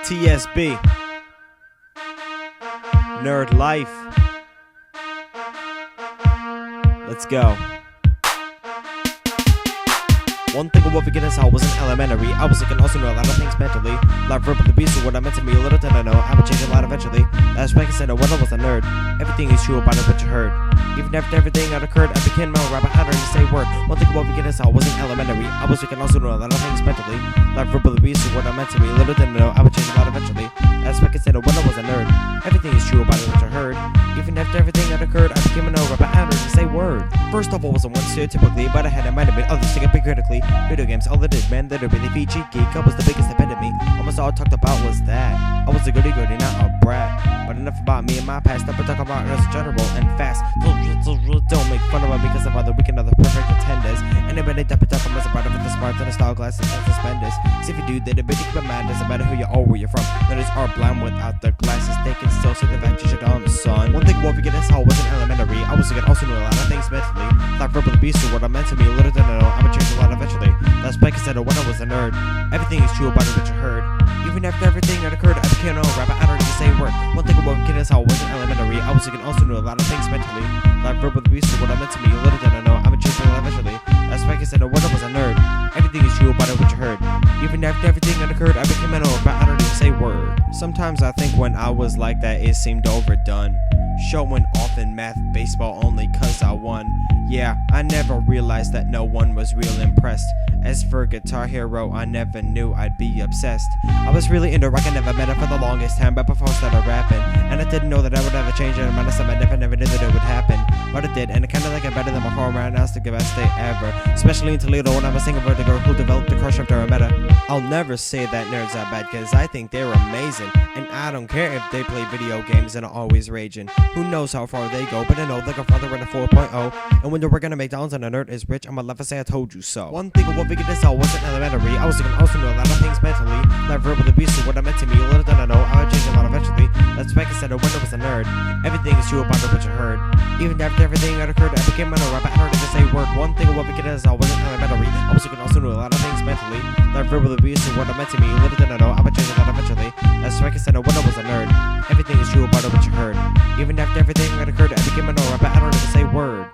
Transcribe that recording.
T.S.B. Nerd life. Let's go. One thing I will forget is how I was in elementary. I was looking also know a lot of things mentally. Like verbal abuse or what I meant to me. A little did I know I would change a lot eventually. That's why I said when I was a nerd. Everything is true about it, what you heard. Even after everything had occurred, I became my rapper. I don't even say word. One thing I will forget is how I was in elementary. I was looking also know a lot of things mentally. Like verbal abuse or what I meant to me. A little did I know I would change a lot eventually. That's why I said when I was a nerd. Everything is true about it, what you heard. Even after everything had occurred, I became a no rapper. I don't even say word. First off, I wasn't one stereotypically, but I had a mind of it. Others take it big critically. Video games, all it is, man, that are really Fiji geek. I was the biggest offend at me. Almost all I talked about was that I was a goody, not a brat. But enough about me and my past. I've been talking about it as general and fast. Don't make fun of it because of other weekend other perfect attenders. Anybody that talk about it with the smart and the style glasses and suspenders. See if you do, they're big but mad. Doesn't matter who you are, where you're from. Notice are blind without their glasses. They can still see the fact you should son. One thing I won't forget is how I was in elementary. I was looking also know a lot of things mentally. Like verbal abuse or what I meant to me. A little did I know I would change a lot eventually. That's why I said when I was a nerd. Everything is true about it, what you heard. Even after everything had occurred, I became a rapper. I don't even say a word. One thing I won't forget is how I was in elementary. I was looking also know a lot of things mentally. Like verbal abuse or what I meant to me. A little did I know I would change a lot eventually. That's why I said when I was a nerd. Everything is true about it, what you heard. Even after everything had occurred, I became a rapper. I don't even say a word. Sometimes I think when I was like that, it seemed overdone. Showing off in math, baseball only cause I won. Yeah, I never realized that no one was real impressed. As for Guitar Hero, I never knew I'd be obsessed. I was really into rock, I never met it for the longest time, but before I started rapping. And I didn't know that I would ever change it, and I never knew that it would happen. But it did, and it kinda like it better than my former, and that's the best day ever. Especially in Toledo when I was singing for the girl who developed a crush after I met her. I'll never say that nerds are bad, cause I think they're amazing. And I don't care if they play video games and are always raging. Who knows how far they go, but I know they go farther in a 4.0. And when they're working at McDonald's and a nerd is rich, I'ma laugh and say I told you so. One thing I won't forget is I wasn't elementary. I was looking also know a lot of things mentally. Like verbal abuse or what I meant to me. A little did I know I would change a lot eventually. That's why I said when I was a nerd. Everything is true about it, what you heard. Even after everything had occurred, I became a rapper. I don't even say word. One thing I won't forget is I wasn't elementary. I was looking also know a lot of things mentally. Like verbal abuse or what I meant to me. A little did I know I would change a lot eventually. That's why I said when I was a nerd. Everything is true about it, what you heard. Even after everything had occurred, I became a rapper. I don't even say word.